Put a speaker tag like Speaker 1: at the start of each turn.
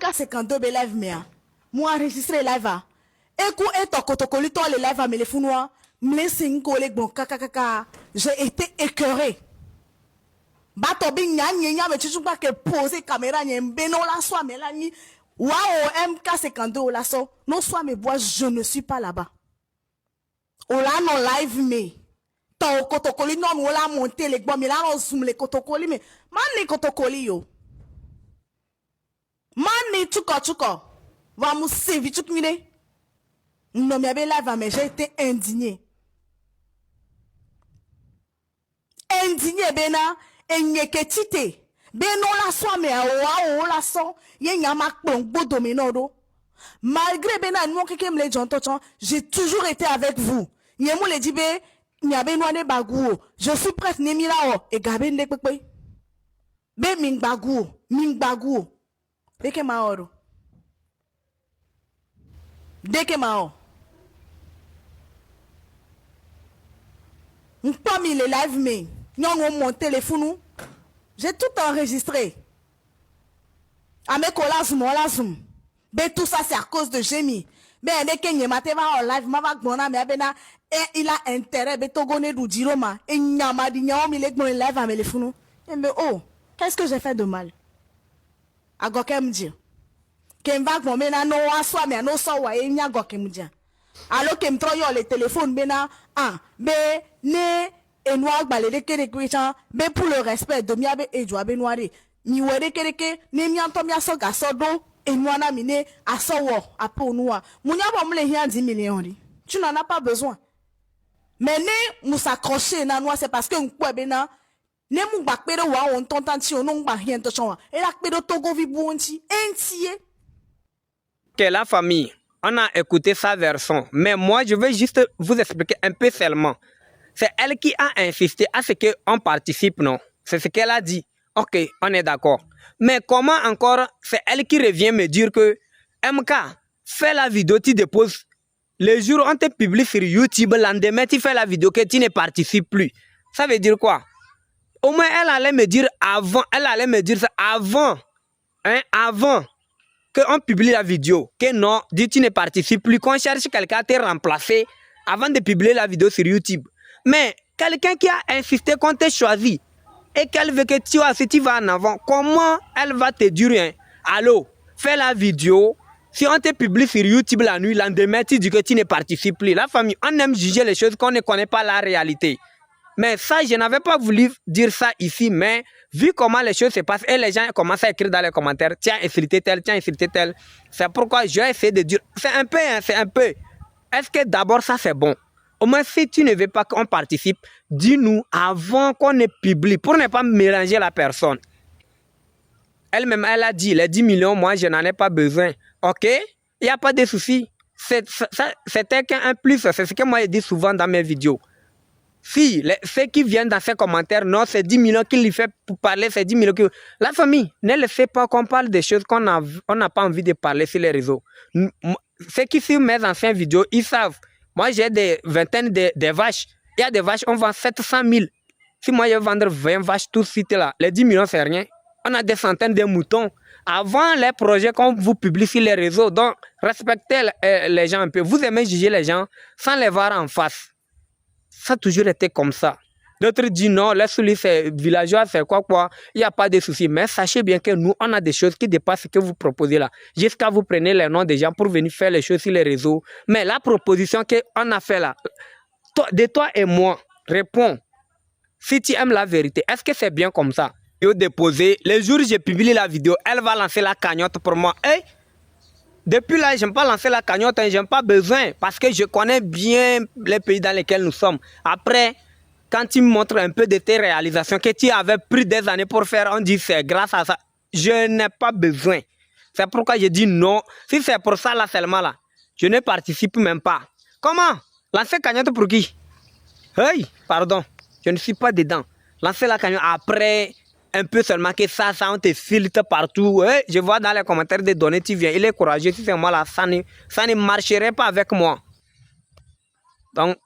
Speaker 1: MK52 be live mea. Moi enregistré live a. Eku etokotokoli to le live a me le funwa. Mle sinko le bon kakakaka. J'ai été écœuré. Bato bi nya me chuchu pas que poser caméra nya mbeno la soa me la ni. Waouh MK52 la so. Non soit mes bois je ne suis pas là-bas. Ola non live me. Ton kotokoli non ola monter les bon mais là on zoom les kotokoli mais man les kotokoli yo. Mani chuko. Va mou sévi tout mine. Non mais abe live mais j'ai été indigné. Indigné bena enyeketite. Beno la so me wa la so ye nyama kpongbo dominodo. Malgré bena nou keke mle jontochon, j'ai toujours été avec vous. Nyemu le dibe nyabe noane bagou. Je suis prête nemi la o e gabe ndek pepe. Be ming bagou. Deke maoro. Deke mao. Pas mis les live me. Non, mon téléphone. J'ai tout enregistré. Avec la zoom. Mais tout ça, c'est à cause de Jémi. Mais dès que mate va en live, ma va gbona mais abena il a intérêt be togone du diroma et nyama di nyama mi le gbon live à téléphone. Mais oh, qu'est-ce que j'ai fait de mal? Agokem dire. Kem va gbon mena no aswa me no so wa e nya gokem dire. Alors kem tro yo le téléphone bena be ne et noir balede kere kwichan be pour le respect de miabe e joa be noire mi wede kere ne mi anto mi aso gaso do et noana mine aso wo apo noa munya bo mle hia 10 millions ri tu n'en as pas besoin mais ne nous s'accrocher na noa c'est parce que nkwe bena ne mu bakpere wa on tontanti on ngba hien to chon et la kpere togo vi buonti entier
Speaker 2: que la famille on a écouté sa version mais moi je vais juste vous expliquer un peu seulement. C'est elle qui a insisté à ce qu'on participe, non? C'est ce qu'elle a dit. Ok, on est d'accord. Mais comment encore, c'est elle qui revient me dire que MK, fais la vidéo, tu déposes. Le jour où on te publie sur YouTube, le lendemain, tu fais la vidéo que tu ne participes plus. Ça veut dire quoi? Au moins, elle allait me dire ça avant qu'on publie la vidéo. Que non, dis tu ne participes plus, qu'on cherche quelqu'un à te remplacer avant de publier la vidéo sur YouTube. Mais quelqu'un qui a insisté qu'on t'ait choisi et qu'elle veut que tu vas en avant, comment elle va te dire hein? Allô, fais la vidéo. Si on te publie sur YouTube la nuit, lendemain, tu dis que tu ne participes plus. La famille, on aime juger les choses qu'on ne connaît pas la réalité. Mais ça, je n'avais pas voulu dire ça ici, mais vu comment les choses se passent et les gens commencent à écrire dans les commentaires, tiens, insulté tel, c'est pourquoi j'ai essayé de dire, c'est un peu. Est-ce que d'abord ça c'est bon? Au moins, si tu ne veux pas qu'on participe, dis-nous avant qu'on ne publie, pour ne pas mélanger la personne. Elle-même, elle a dit, les 10 millions, moi, je n'en ai pas besoin. Ok? Il n'y a pas de souci. C'était qu'un plus, c'est ce que moi, je dis souvent dans mes vidéos. Si, ceux qui viennent dans ces commentaires, non, c'est 10 millions qui lui fait pour parler, c'est 10 millions. La famille, ne laissez pas qu'on parle des choses qu'on n'a pas envie de parler sur les réseaux. Ceux qui suivent mes anciennes vidéos, ils savent. Moi, j'ai des vingtaines de vaches. Il y a des vaches, on vend 700 000. Si moi, je vais vendre 20 vaches tout de suite là, les 10 millions, c'est rien. On a des centaines de moutons. Avant les projets qu'on vous publie sur les réseaux, donc respectez les gens un peu. Vous aimez juger les gens sans les voir en face. Ça a toujours été comme ça. D'autres disent non, laisse-lui, c'est villageois, c'est quoi. Il n'y a pas de souci. Mais sachez bien que nous, on a des choses qui dépassent ce que vous proposez là. Jusqu'à vous prenez les noms des gens pour venir faire les choses sur les réseaux. Mais la proposition qu'on a fait là, de toi et moi, réponds. Si tu aimes la vérité, est-ce que c'est bien comme ça? Déposer. Le jour où j'ai publié la vidéo, elle va lancer la cagnotte pour moi. Hey, depuis là, je n'aime pas lancer la cagnotte, je n'ai pas besoin parce que je connais bien les pays dans lesquels nous sommes. Après, quand tu me montres un peu de tes réalisations que tu avais pris des années pour faire, on dit c'est grâce à ça. Je n'ai pas besoin. C'est pourquoi je dis non. Si c'est pour ça là seulement là, je ne participe même pas. Comment? Lancer cagnotte pour qui? Hey, pardon, je ne suis pas dedans. Lancer la cagnotte après un peu seulement que ça on te filtre partout. Hey, je vois dans les commentaires des données, tu viens, il est courageux, si c'est moi là, ça ne marcherait pas avec moi. Donc,